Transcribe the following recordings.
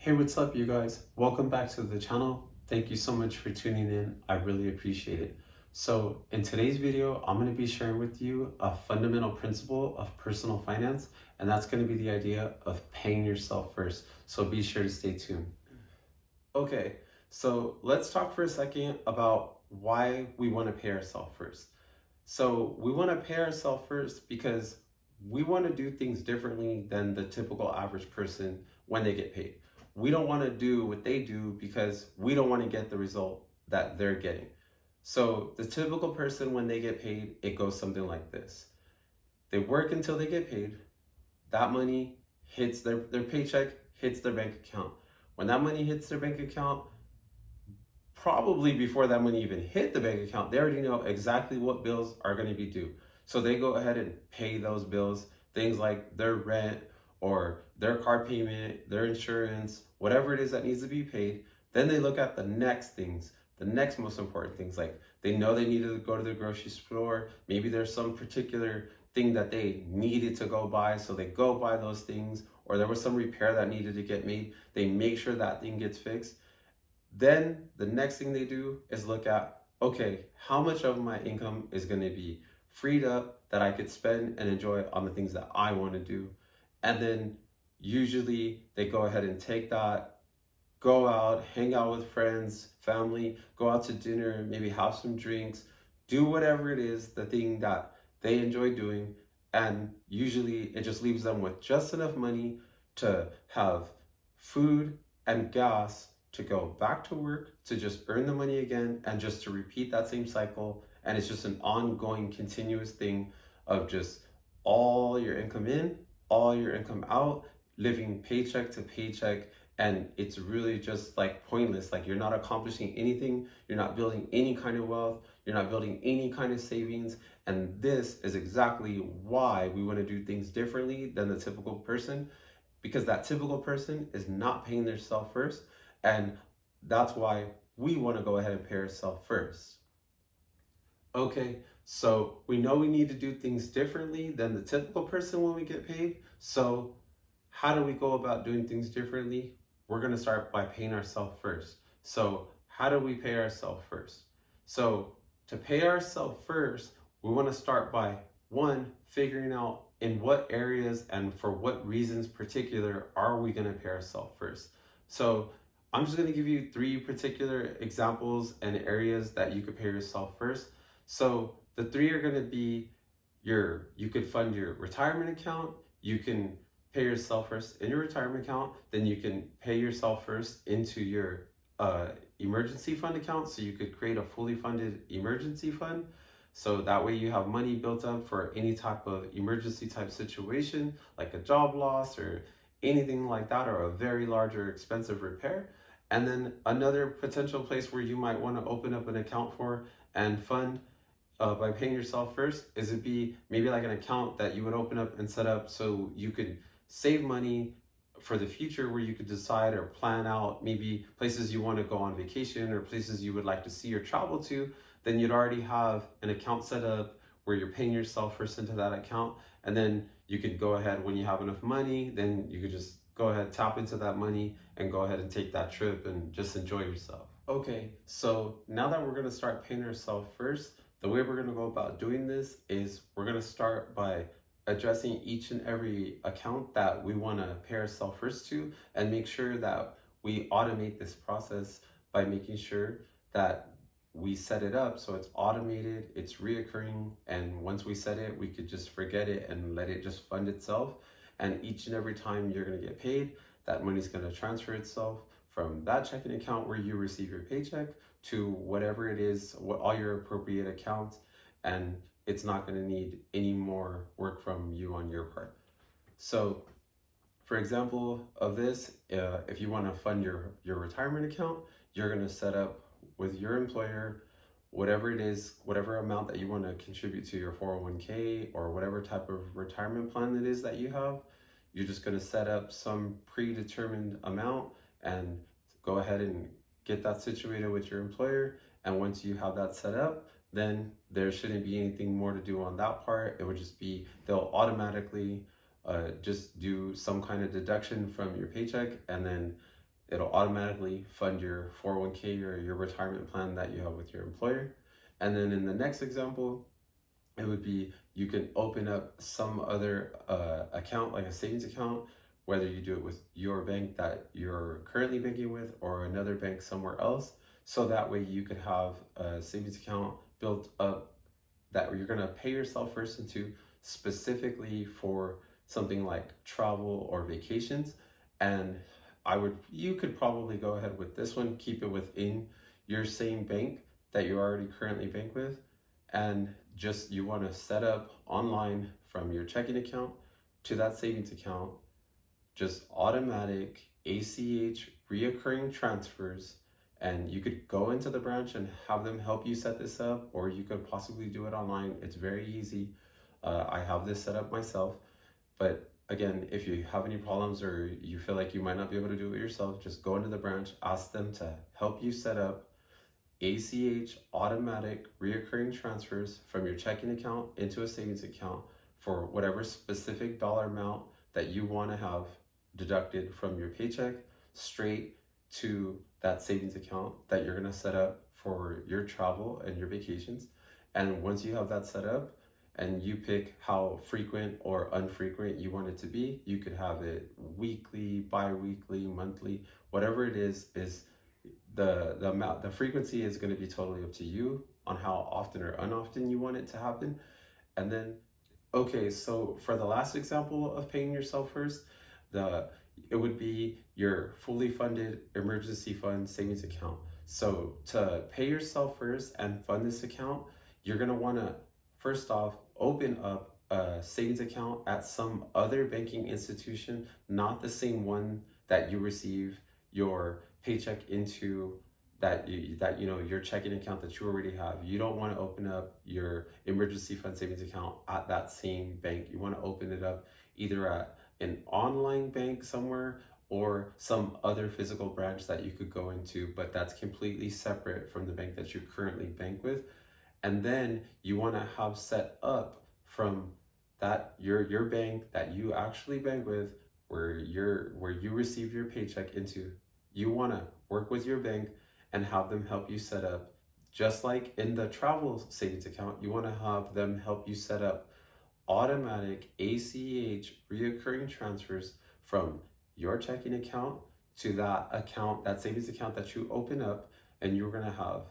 Hey, what's up, you guys? Welcome back to the channel. Thank you so much for tuning in. I really appreciate it. So, in today's video, I'm going to be sharing with you a fundamental principle of personal finance, and that's going to be the idea of paying yourself first. So, be sure to stay tuned. Okay, so let's talk for a second about why we want to pay ourselves first. So, we want to pay ourselves first because we want to do things differently than the typical average person when they get paid. We don't want to do what they do because we don't want to get the result that they're getting. So, the typical person, when they get paid, it goes something like this. They work until they get paid. That money hits their paycheck, hits their bank account. When that money hits their bank account, probably before that money even hit the bank account, they already know exactly what bills are going to be due. So they go ahead and pay those bills, things like their rent or their car payment, their insurance, whatever it is that needs to be paid. Then they look at the next things, the next most important things. Like they know they need to go to the grocery store. Maybe there's some particular thing that they needed to go buy. So they go buy those things, or there was some repair that needed to get made. They make sure that thing gets fixed. Then the next thing they do is look at, okay, how much of my income is going to be freed up that I could spend and enjoy on the things that I want to do. And then usually they go ahead and take that, go out, hang out with friends, family, go out to dinner, maybe have some drinks, do whatever it is, the thing that they enjoy doing. And usually it just leaves them with just enough money to have food and gas to go back to work, to just earn the money again, and just to repeat that same cycle. And it's just an ongoing, continuous thing of just all your income in, all your income out, living paycheck to paycheck. And it's really just like pointless. Like you're not accomplishing anything, you're not building any kind of wealth, you're not building any kind of savings. And this is exactly why we want to do things differently than the typical person, because that typical person is not paying themselves first. And that's why we want to go ahead and pay ourselves first. Okay, so we know we need to do things differently than the typical person when we get paid. So how do we go about doing things differently? We're going to start by paying ourselves first. So how do we pay ourselves first? So to pay ourselves first, we want to start by one, figuring out in what areas and for what reasons particular are we going to pay ourselves first. So I'm just going to give you three particular examples and areas that you could pay yourself first. So the three are going to be you could fund your retirement account, you can pay yourself first in your retirement account, then you can pay yourself first into your emergency fund account. So you could create a fully funded emergency fund. So that way you have money built up for any type of emergency type situation, like a job loss or anything like that, or a very large or expensive repair. And then another potential place where you might want to open up an account for and fund by paying yourself first is it'd be maybe like an account that you would open up and set up so you could save money for the future, where you could decide or plan out maybe places you want to go on vacation or places you would like to see or travel to. Then you'd already have an account set up where you're paying yourself first into that account. And then you could go ahead when you have enough money, then you could just go ahead, tap into that money and go ahead and take that trip and just enjoy yourself. Okay, so now that we're going to start paying ourselves first, the way we're going to go about doing this is we're going to start by addressing each and every account that we want to pay ourselves first to, and make sure that we automate this process by making sure that we set it up so it's automated, it's reoccurring, and once we set it, we could just forget it and let it just fund itself. And each and every time you're going to get paid, that money's going to transfer itself from that checking account where you receive your paycheck to whatever it is, what all your appropriate accounts, and it's not going to need any more work from you on your part. So for example of this, if you want to fund your retirement account, you're going to set up with your employer whatever it is, whatever amount that you want to contribute to your 401k or whatever type of retirement plan it is that you have. You're just going to set up some predetermined amount and go ahead and get that situated with your employer. And once you have that set up, then there shouldn't be anything more to do on that part. It would just be, they'll automatically just do some kind of deduction from your paycheck, and then it'll automatically fund your 401k or your retirement plan that you have with your employer. And then in the next example, it would be you can open up some other account, like a savings account, whether you do it with your bank that you're currently banking with or another bank somewhere else. So that way you could have a savings account built up that you're going to pay yourself first into, specifically for something like travel or vacations. And you could probably go ahead with this one, keep it within your same bank that you already currently bank with, and just you want to set up online from your checking account to that savings account, just automatic ACH reoccurring transfers. And you could go into the branch and have them help you set this up, or you could possibly do it online. It's very easy. I have this set up myself. But again, if you have any problems or you feel like you might not be able to do it yourself, just go into the branch, ask them to help you set up ACH automatic reoccurring transfers from your checking account into a savings account for whatever specific dollar amount that you want to have deducted from your paycheck straight to that savings account that you're going to set up for your travel and your vacations. And once you have that set up and you pick how frequent or unfrequent you want it to be, you could have it weekly, bi-weekly, monthly, whatever it is the frequency is going to be totally up to you on how often or unoften you want it to happen. And then, okay, so for the last example of paying yourself first, it would be your fully funded emergency fund savings account. So to pay yourself first and fund this account, you're going to want to first off open up a savings account at some other banking institution, not the same one that you receive your paycheck into, that your checking account that you already have. You don't want to open up your emergency fund savings account at that same bank. You want to open it up either at an online bank somewhere or some other physical branch that you could go into, but that's completely separate from the bank that you currently bank with. And then you want to have set up from that your bank that you actually bank with, where you receive your paycheck into. You want to work with your bank and have them help you set up, just like in the travel savings account, you want to have them help you set up automatic ACH reoccurring transfers from your checking account to that account, that savings account that you open up, and you're going to have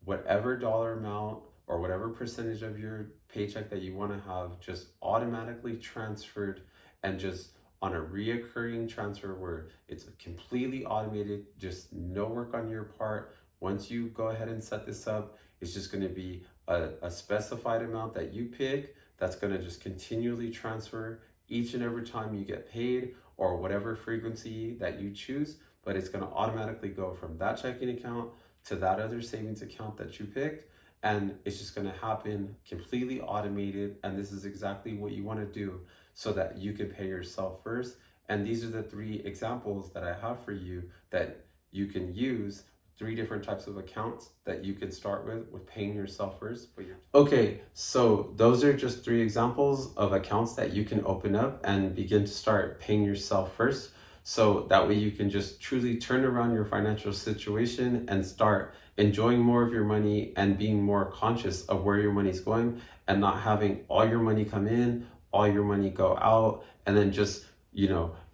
whatever dollar amount or whatever percentage of your paycheck that you want to have just automatically transferred, and just on a reoccurring transfer where it's completely automated, just no work on your part. Once you go ahead and set this up, it's just going to be a specified amount that you pick that's going to just continually transfer each and every time you get paid, or whatever frequency that you choose, but it's going to automatically go from that checking account to that other savings account that you picked. And it's just going to happen completely automated. And this is exactly what you want to do so that you can pay yourself first. And these are the 3 examples that I have for you that you can use, 3 different types of accounts that you can start with paying yourself first. Okay, so those are just 3 examples of accounts that you can open up and begin to start paying yourself first. So that way you can just truly turn around your financial situation and start enjoying more of your money and being more conscious of where your money's going, and not having all your money come in, all your money go out, and then just,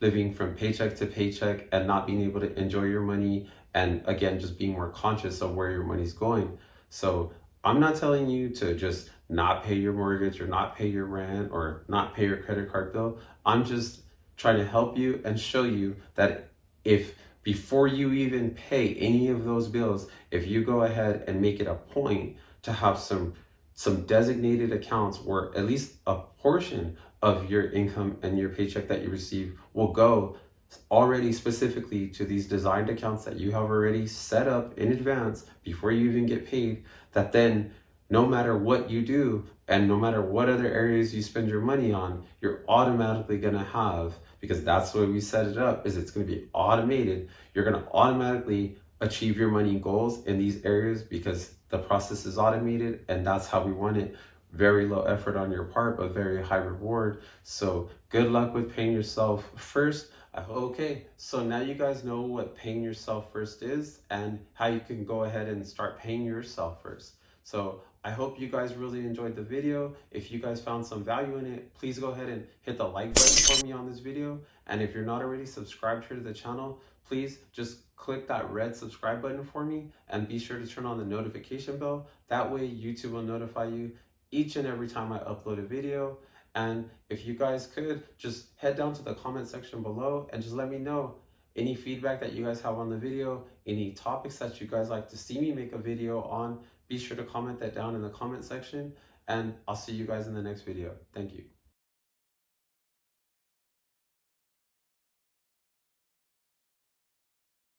living from paycheck to paycheck and not being able to enjoy your money. And again, just being more conscious of where your money's going. So I'm not telling you to just not pay your mortgage or not pay your rent or not pay your credit card bill. I'm just trying to help you and show you that if before you even pay any of those bills, if you go ahead and make it a point to have some designated accounts where at least a portion of your income and your paycheck that you receive will go already specifically to these designed accounts that you have already set up in advance before you even get paid, that then no matter what you do and no matter what other areas you spend your money on, you're automatically going to have, because that's the way we set it up, is it's going to be automated. You're going to automatically achieve your money goals in these areas because the process is automated, and that's how we want it. Very low effort on your part, but very high reward. So good luck with paying yourself first. Okay, so now you guys know what paying yourself first is and how you can go ahead and start paying yourself first. So I hope you guys really enjoyed the video. If you guys found some value in it, please go ahead and hit the like button for me on this video. And if you're not already subscribed here to the channel, please just click that red subscribe button for me and be sure to turn on the notification bell. That way YouTube will notify you each and every time I upload a video. And if you guys could just head down to the comment section below and just let me know any feedback that you guys have on the video, any topics that you guys like to see me make a video on, be sure to comment that down in the comment section, and I'll see you guys in the next video. Thank you.